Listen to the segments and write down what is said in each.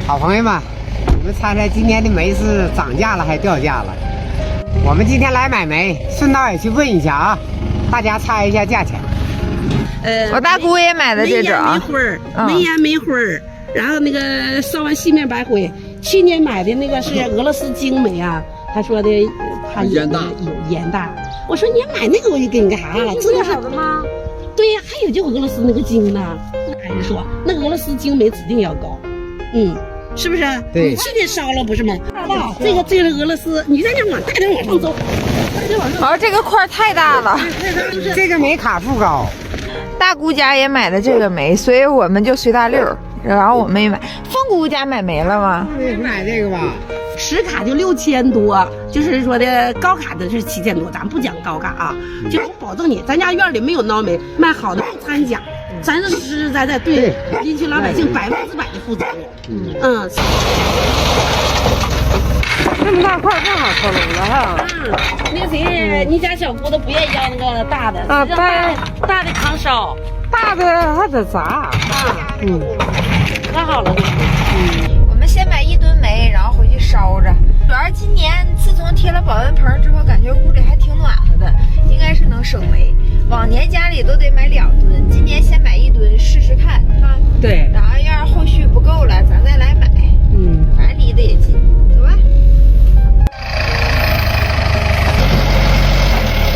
好朋友们，你们猜猜今年的煤是涨价了还是掉价了？我们今天来买煤，顺道也去问一下啊，大家猜一下价钱。我大姑也买的这种，没灰儿，没烟没灰儿，然后那个烧完细面白灰。去年买的那个是俄罗斯精煤啊，他说的它有盐大。我说你买那个我就给你干啥了？这个是好的吗？对呀，还有就俄罗斯那个精呢，还是说那俄罗斯精煤指定要高，是不是？对，去年烧了不是吗？大，这个俄罗斯，你在这往大点往上走，这个块太大了，这个煤卡数高。大姑家也买的这个煤，所以我们就随大溜。然后我们也买，凤姑家买煤了吗？没买这个吧，10卡就6000多，就是说的高卡的是7000多，咱不讲高卡啊，就我保证你，咱家院里没有孬煤，卖好的不掺假，咱是实实在在对邻居老百姓100%的负责任。这么大块正好抽炉了哈。那谁，你家小姑都不愿意要那个大的啊，大的抗烧，大的还得砸可好了。我们先买1吨煤，然后回去烧着。主要是今年自从贴了保温棚之后，感觉屋里还挺暖和的，应该是能省煤。往年家里都得买2吨，今年先买1吨试试看哈。对，然后要是后续不够了，咱再来买。反正离得也近，走吧。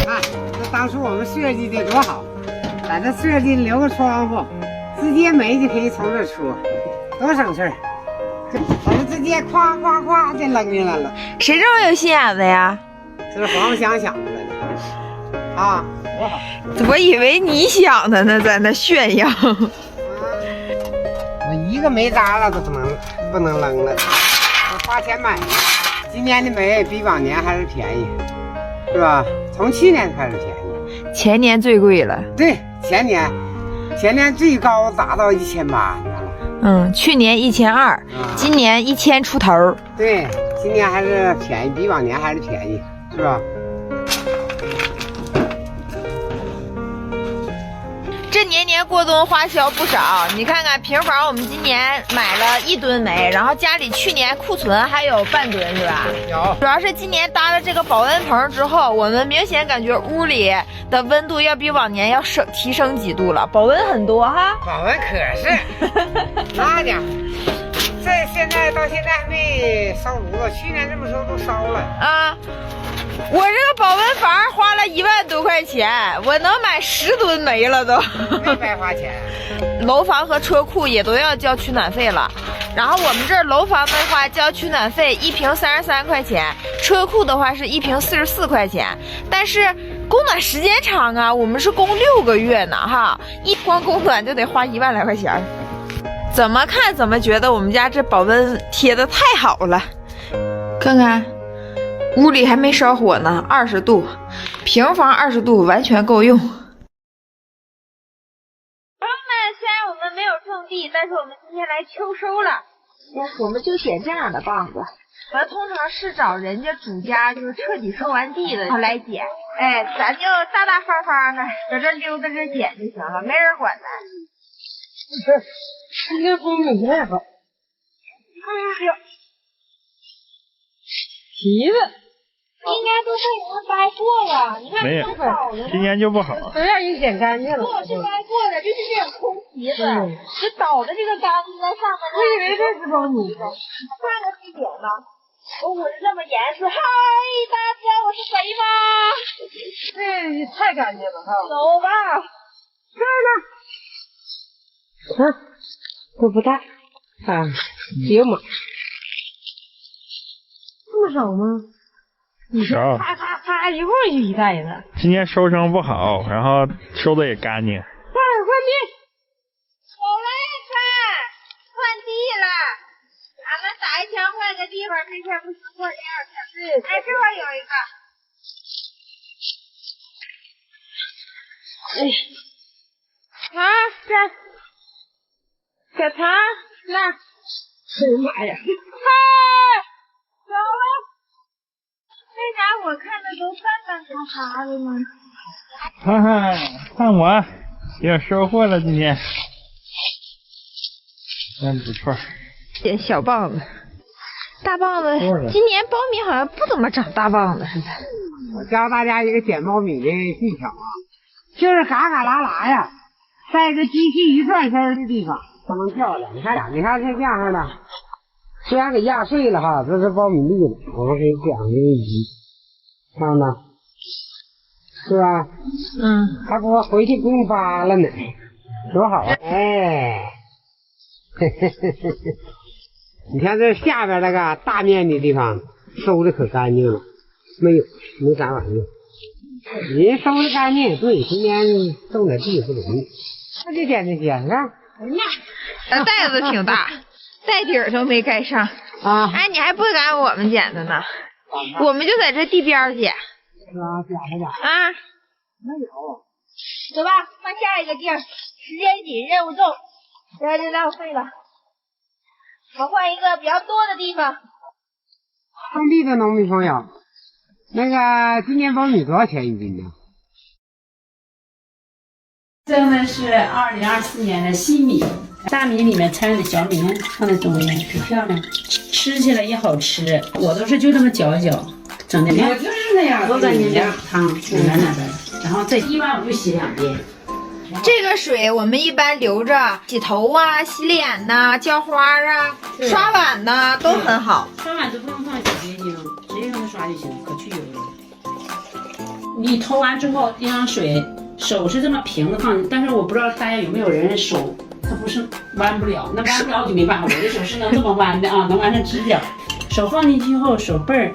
看，这当初我们设计的多好，在这设计留个窗户，直接煤就可以从这出，多省事儿。咱们直接咵咵咵就扔进来了。谁这么有心眼子呀？这是黄不想想出来的啊，多好！我以为你想的呢，在那炫耀。我一个煤渣了都不能扔了，我花钱买的。今年的煤比往年还是便宜，是吧？从去年开始便宜，前年最贵了。对，前年最高达到1800。去年1200，今年1000出头。对，今年还是便宜，比往年还是便宜，是吧？这年年过冬花销不少，你看看平房，我们今年买了1吨煤，然后家里去年库存还有半吨，是吧？有。主要是今年搭了这个保温棚之后，我们明显感觉屋里的温度要比往年要提升几度了，保温很多哈。保温可是，那家伙，这到现在还没烧炉子，去年这么说都烧了啊。我这个保温房花了1万多块钱，我能买10吨煤了都，没白花钱。楼房和车库也都要交取暖费了，然后我们这儿楼房的话交取暖费1瓶33块钱，车库的话是1瓶44块钱，但是供暖时间长啊，我们是供6个月呢哈，光供暖就得花1万来块钱。怎么看怎么觉得我们家这保温贴的太好了，看看。屋里还没烧火呢，20度，平房20度完全够用。朋友们，虽然我们没有种地，但是我们今天来秋收了。我们就捡这样的棒子，我通常是找人家主家就是彻底收完地的来捡。咱就大大方方的搁这溜达着捡就行了，没人管咱。应该不没那个。皮子应该都被你们掰过了，你看没有，今年就不好。都让人捡干净了。不是掰过的，就是这种空皮子，就倒的这个杆子在上面。我以为这是苞米。换个地点吧。我捂得这么严实，嗨，大家我是肥妈。这太干净了哈。走吧。这呢？这不大啊，有码。这么少吗？少，咔一会儿就一袋子。今年收成不好，然后收的也干净。换地。走了呀，换地了。俺们打一枪换个地方，这片不行，换第2片。对，这块有一个。这，小唐，那。哎呀妈呀！走了。为啥我看的都淡淡哈哈的呢？哈哈，看我有收获了今天，真不错。点小棒子，大棒子。今年苞米好像不怎么长大棒子似的。我教大家一个捡苞米的技巧啊，就是嘎嘎啦啦呀，在一个机器一转身的地方才能漂亮。你看像这样式的，虽然给压碎了哈，这是苞米粒子，我们可以这样的移，看到吗？是吧？还不我回去不用扒拉呢，多好啊！哎，嘿嘿嘿嘿嘿，你看这下边那个大面的地方收的可干净了，没啥玩意儿。人收的干净，对，今年种点地不容易。那就捡这些，是吧？那袋子挺大，袋底儿都没盖上啊！哎，你还不赶我们捡的呢？我们就在这地边捡。捡啊！没有。走吧，换下一个地儿。时间紧，任务重，在这浪费了。我换一个比较多的地方。种地的农民朋友，那个今年苞米多少钱一斤呢？这个呢是2024年的新米，大米里面掺的小米，放在中间，可漂亮，吃起来也好吃。我都是就这么搅一搅，整的我就是那样，多干净点汤，软软的，然后再一般我就洗2遍。这个水我们一般留着洗头啊、洗脸呐、浇花啊、刷碗呐都很好。刷碗都不用放洗洁精，直接用它刷就行，可去油了。你投完之后滴上水，手是这么平的放，但是我不知道大家有没有人手它不是弯不了，那弯不了就没办法，我的手是能这么弯的啊，能弯成直角。手放进去后，手背儿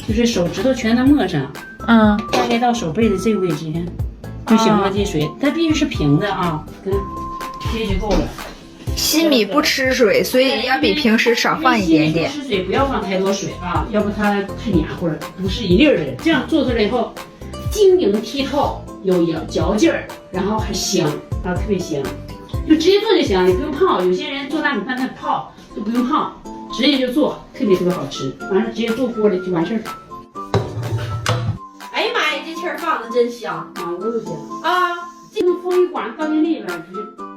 就是手指头全都抹上，大概到手背的这个位置就行了。这水它必须是平的啊，这就够了。新米不吃水，所以要比平时少放一点点。吃水不要放太多水啊，要不它太黏糊了，不是一粒儿的。这样做出来以后，晶莹剔透，有嚼劲儿，然后还香啊，特别香。就直接做就行，你不用泡。有些人做大米饭他泡都不用泡，直接就做，特别好吃。完了直接做锅里就完事儿。哎呀妈呀，这气儿放的真香啊，我都香啊！这个风一刮到进里边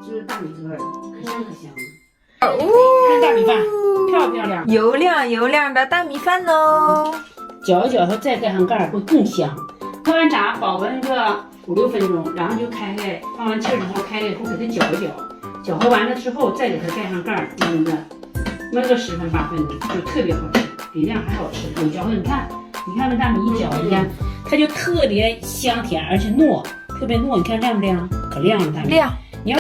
就是大米歌，可香可香了。看大米饭漂不漂亮？油亮的大米饭哦。搅一搅它再盖上盖儿会更香。开完炸保温个5、6分钟，然后就开开，放完气儿之后开开以后给它搅一搅，搅和完了之后再给它盖上盖儿，焖个10分8分的，就特别好吃，比那样还好吃。有嚼的，你看那大米一搅一下，它就特别香甜，而且糯，特别糯。你看亮不亮？可亮了，大米亮。你要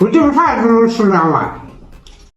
我这个饭都能吃2碗。